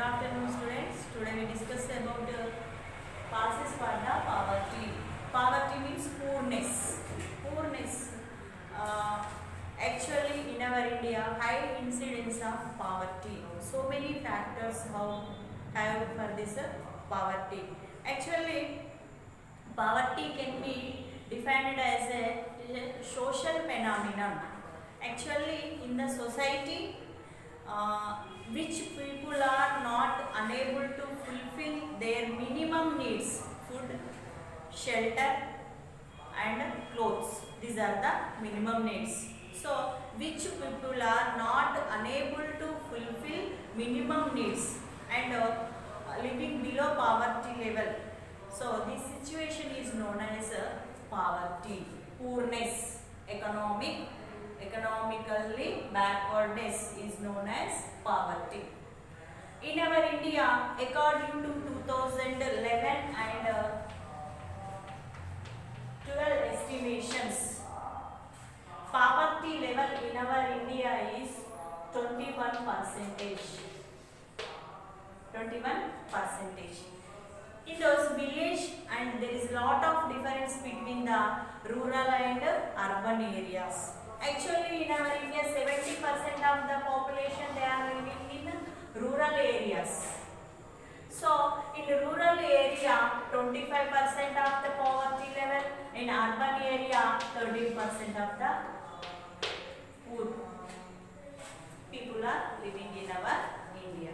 Good afternoon, students. Today we discuss about causes for the poverty. Poverty means poorness. Poorness. Actually, in our India, high incidence of poverty. So many factors have for this poverty. Actually, poverty can be defined as a social phenomenon. Actually, in the society, which people are not unable to fulfill their minimum needs, food, shelter and clothes. These are the minimum needs. So which people are not unable to fulfill minimum needs and living below poverty level. So this situation is known as poverty, poorness, economically backwardness is known as poverty. In our India, according to 2011 and 12 estimations, poverty level in our India is 21%. 21%. In those village, and there is lot of difference between the rural and urban areas. Actually, in our India, 70% of the population they are living in rural areas. So, in rural area, 25% of the poverty level. In urban area, 13% of the poor people are living in our India.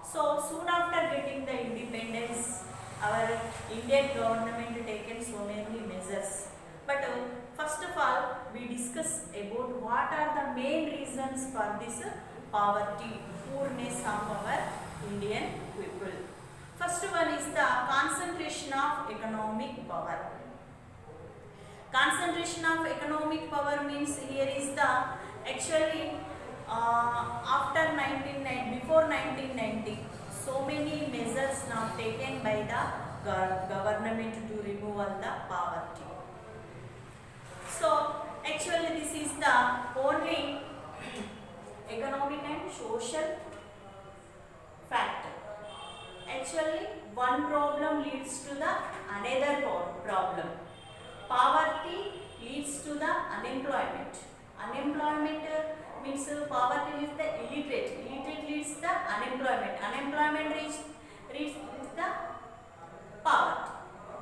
So, soon after getting the independence, our Indian government taken so many measures. But first of all, we discuss about what are the main reasons for this poverty, poorness of our Indian people. First one is the concentration of economic power. Concentration of economic power means here is the actually after 1990, before 1990, so many measures now taken by the government to remove all the poverty. So actually this is the only economic and social factor. Actually one problem leads to the another problem. Poverty leads to the unemployment. Unemployment means poverty leads the illiterate. Illiterate leads the unemployment. Unemployment leads the poverty.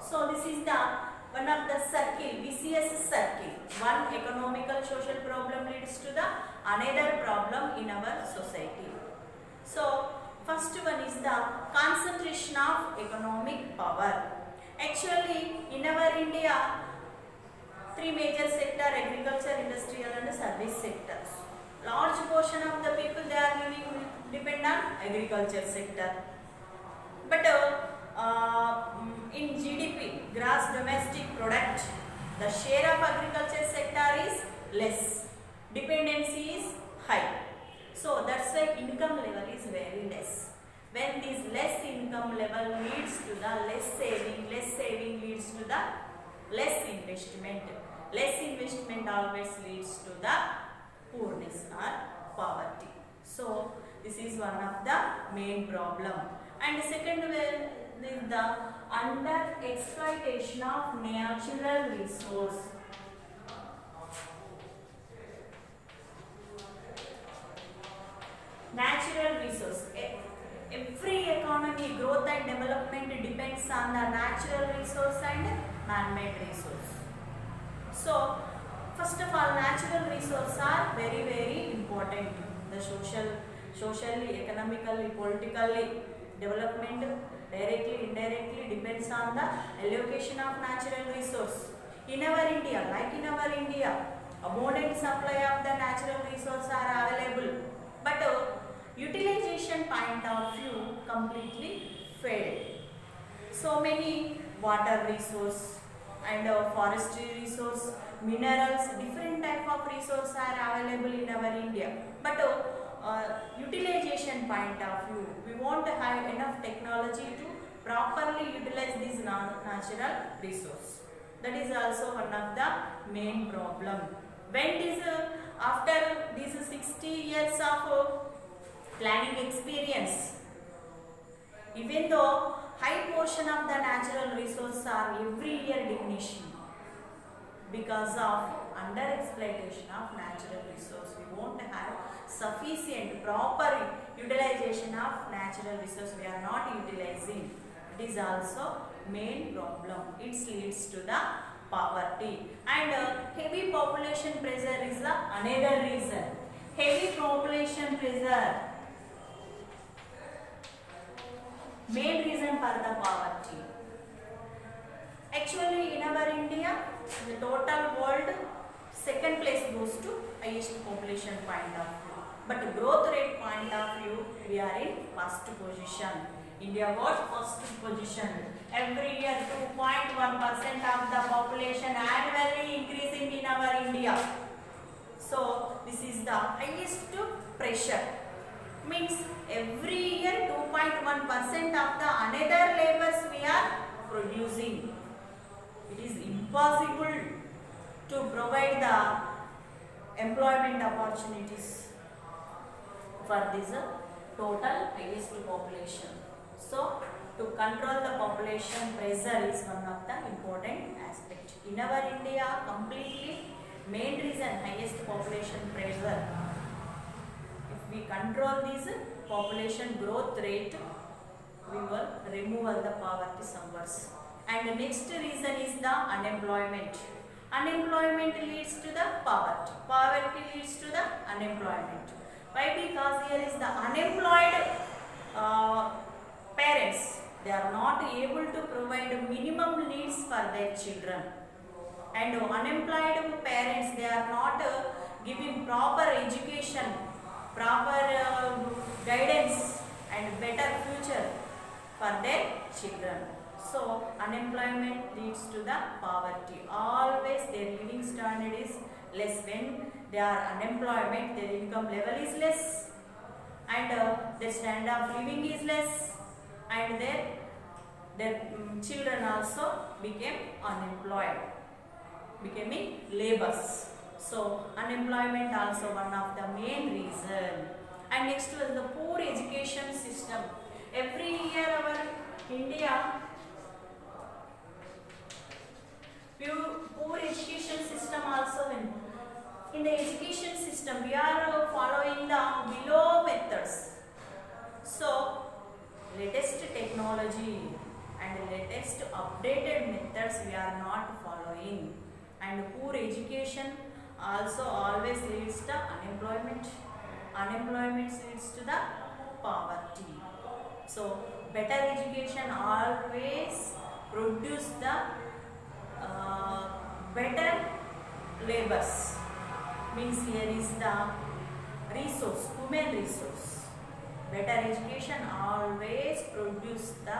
So this is the one of the circle, vicious circle. One economical social problem leads to the another problem in our society. So first one is the concentration of economic power. Actually in our India, three major sector: agriculture, industrial and service sectors. Large portion of the people they are living depend on agriculture sector. But in GDP, gross domestic product, the share of agriculture sector is less. Dependency is high. So that's why income level is very less. When this less income level leads to the less saving leads to the less investment. Less investment always leads to the poorness or poverty. So this is one of the main problem. And second way is the under exploitation of natural resource. Natural resource. Every economy growth and development depends on the natural resource and man-made resource. So first of all, natural resources are very important. The socially, economically, politically development directly, indirectly depends on the allocation of natural resource. In our India, abundant supply of the natural resources are available, but utilization point of view completely failed. So many water resource and forestry resource, minerals, different type of resources are available in our India. But utilization point of view, we won't have enough technology to properly utilize this natural resource. That is also one of the main problem. When this after these 60 years of planning experience, Even though high portion of the natural resources are every year diminishing because of under exploitation of natural resource. We won't have sufficient proper utilization of natural resource. We are not utilizing. It is also main problem. It leads to the poverty, and heavy population pressure is the another reason. Heavy population pressure, main reason for the poverty. Actually, in our India, the total world second place goes to highest population point of view, but growth rate point of view, we are in first position. India was first position. Every year 2.1% of the population annually increasing in our India. So this is the highest pressure. Means every year 2.1% of the another labors we are producing. It is impossible to provide the employment opportunities for this total highest population. So to control the population pressure is one of the important aspect. In our India, completely main reason highest population pressure. If we control this population growth rate, we will remove all the poverty somewhere. And the next reason is the unemployment. Unemployment leads to the poverty. Poverty leads to the unemployment. Why? Because here is the unemployed parents. They are not able to provide minimum needs for their children. And unemployed parents, they are not giving proper education, proper guidance and better future for their children. So unemployment leads to the poverty. Always their living standard is less. When they are unemployment, their income level is less, and their standard of living is less, and their children also became unemployed, becoming laborers. So unemployment also one of the main reason. And next was the poor education system. Every year our India poor education system also. In the education system we are following the below methods. So latest technology and latest updated methods we are not following, and poor education also always leads to unemployment. Unemployment leads to the poverty. So better education always produce the better labors. Means here is the resource, human resource. Better education always produce the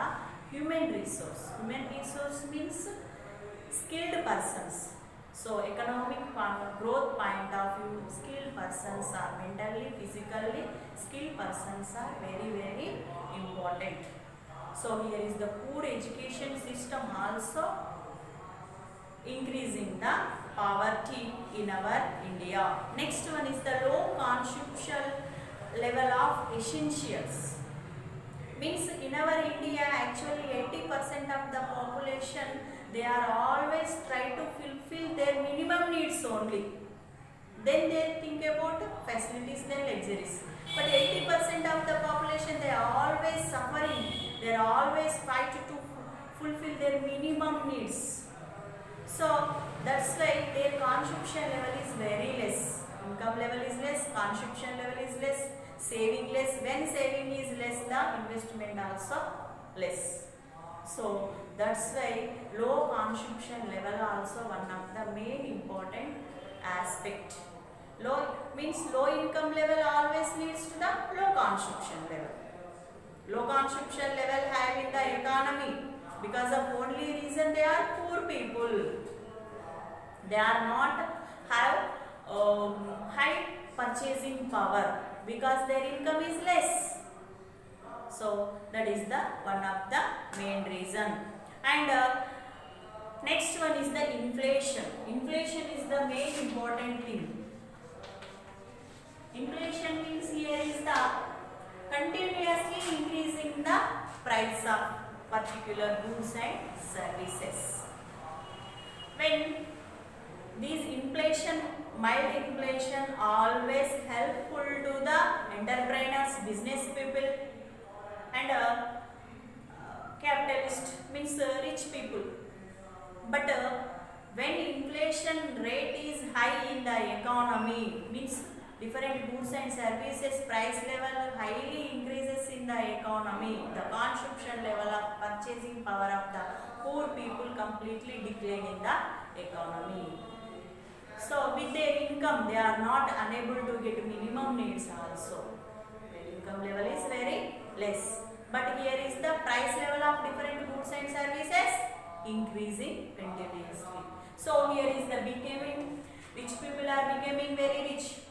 human resource. Human resource means skilled persons. So economic growth point of view, skilled persons are mentally, physically skilled persons are very, very important. So here is the poor education system also increasing the poverty in our India. Next one is the low consumption level of essentials. Means in our India actually 80% of the population, they are always try to fulfill their minimum needs only. Then they think about facilities, then luxuries. But 80% of the population, they are always suffering. They are always fight to fulfill their minimum needs. So that's why their consumption level is very less. Income level is less, consumption level is less, saving less. When saving is less, the investment also less. So that's why low consumption level also one of the main important aspect. Low means low income level always leads to the low consumption level. Low consumption level have in the economy because of only reason they are poor people. They are not have high purchasing power because their income is less. So that is the one of the main reason. And next one is the inflation. Inflation is the main important thing. Inflation means here is the continuously increasing the price of particular goods and services. When these inflation, mild inflation always helpful to the entrepreneurs, business people and capitalist means rich people. But when inflation rate is high in the economy means different goods and services price level highly increases in the economy, the consumption level of purchasing power of the poor people completely decline in the economy. So with their income they are not unable to get minimum needs also. Their income level is very less. But here is the price level of different goods and services increasing continuously. So here is the becoming, rich people are becoming very rich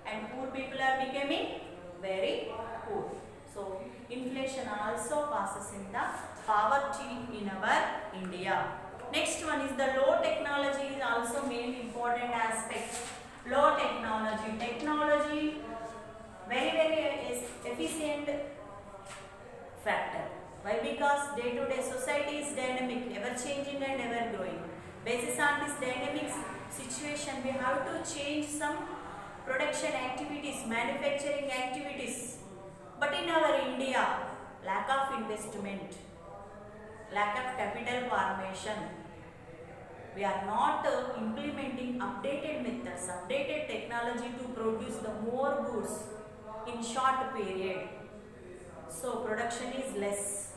and poor people are becoming very poor. So inflation also causes in the poverty in our India. Next one is the low technology is also main important aspect. Low technology. Technology very efficient factor. Why? Because day to day society is dynamic, ever changing and ever growing. Basis on this dynamic situation we have to change some production activities, manufacturing activities. But in our India, lack of investment, lack of capital formation, we are not implementing updated methods, updated technology to produce the more goods in short period. So production is less.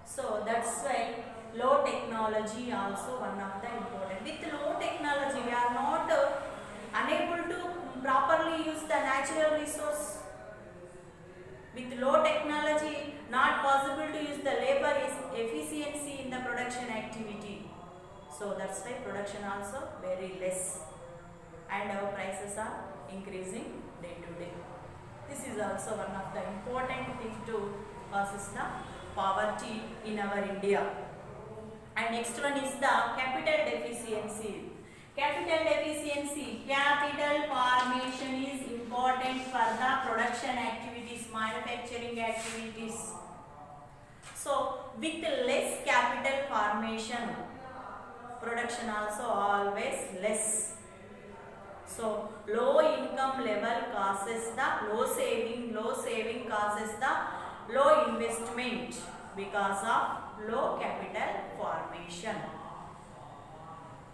So that's why low technology also one of the important. With low technology we are not unable to properly use the natural resource. With low technology not possible to use the labor efficiency in the production activity. So that's why production also very less and our prices are increasing day to day. This is also one of the important thing to causes the poverty in our India. And next one is the capital deficiency. Capital deficiency, capital formation is important for the production activities, manufacturing activities. So with less capital formation, production also always less. So low income level causes the low saving causes the low investment because of low capital formation.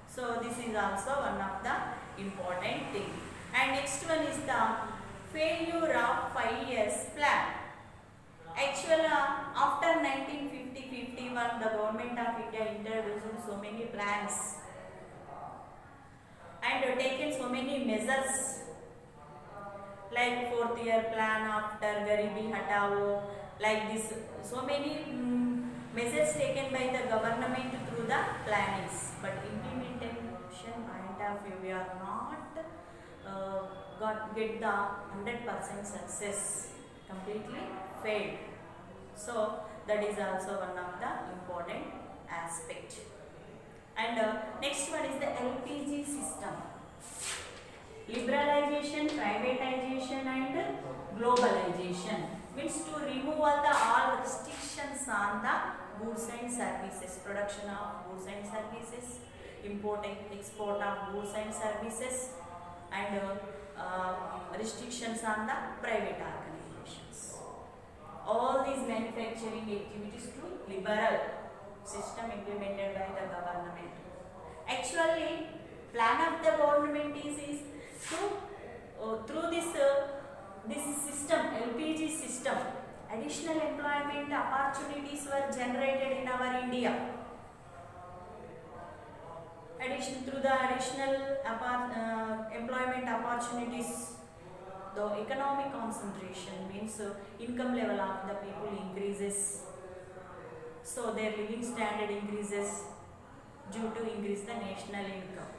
So this is also one of the important thing. And next one is the failure of 5 years plan. Actually, after 1950-51, the government of India introduced so many plans and taken so many measures like 4th year plan after Garibi Hatao, like this, so many measures taken by the government through the plannings, but implementation point of view we are not get the 100% success, completely failed. So that is also one of the important aspect. And next one is the LPG system. Liberalization, privatization and globalization means to remove all restrictions on the goods and services, production of goods and services, import and export of goods and services, and restrictions on the private organizations. All these manufacturing activities to liberal system implemented by the government. Actually, plan of the government is to through this system, LPG system, additional employment opportunities were generated in our India. Through the additional employment opportunities, the economic concentration means income level of the people increases, so their living standard increases due to increase the national income.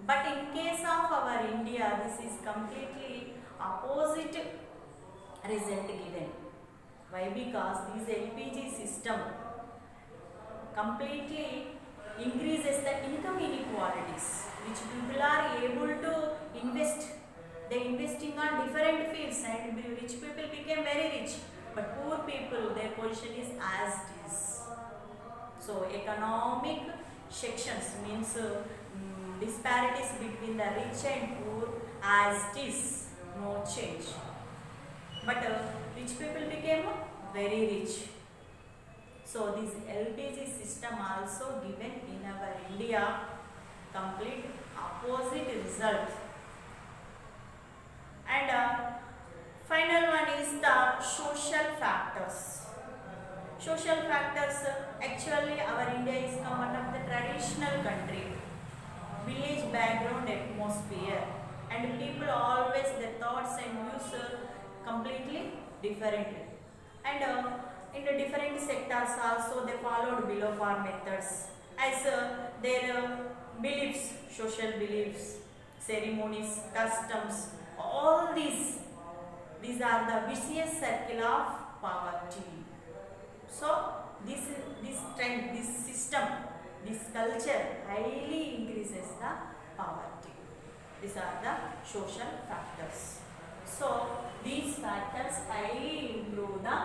But in case of our India, this is completely opposite result given. Why? Because this LPG system completely increases the income inequalities, which people are able to invest. They investing on different fields and rich people became very rich. but poor people, their position is as it is. So economic sections means disparities between the rich and poor as it is, no change. But rich people became very rich. So this LPG system also given in our India complete opposite result. And final one is the social factors. Social factors, actually our India is one of the traditional country, village background atmosphere, and people always their thoughts and views completely different. And in the different sectors also they followed below farm methods as their beliefs, social beliefs, ceremonies, customs, all these are the vicious circle of poverty. So this trend, this system, this culture highly increases the poverty. These are the social factors. So these factors highly improve the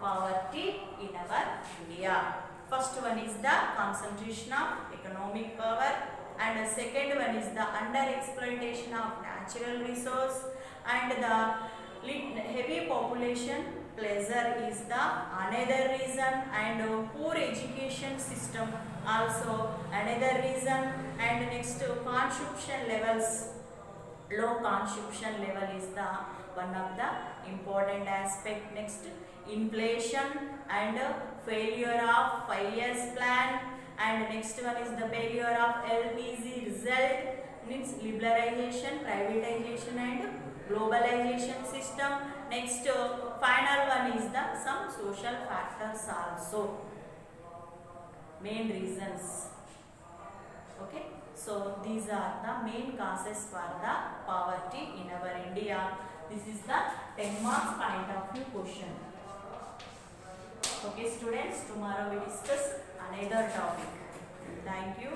poverty in our India. First one is the concentration of economic power, and the second one is the under exploitation of natural resource, and the heavy population pressure is the another reason, and poor education system also another reason, and next consumption levels, low consumption level is the one of the important aspect. Next inflation and failure of 5 years plan, and next one is the failure of LPG result, means liberalization, privatization and globalization system. Next final one is the some social factors also, main reasons. Okay, so these are the main causes for the poverty in our India. This is the 10 marks point of view question. Okay students, tomorrow we discuss another topic. Thank you.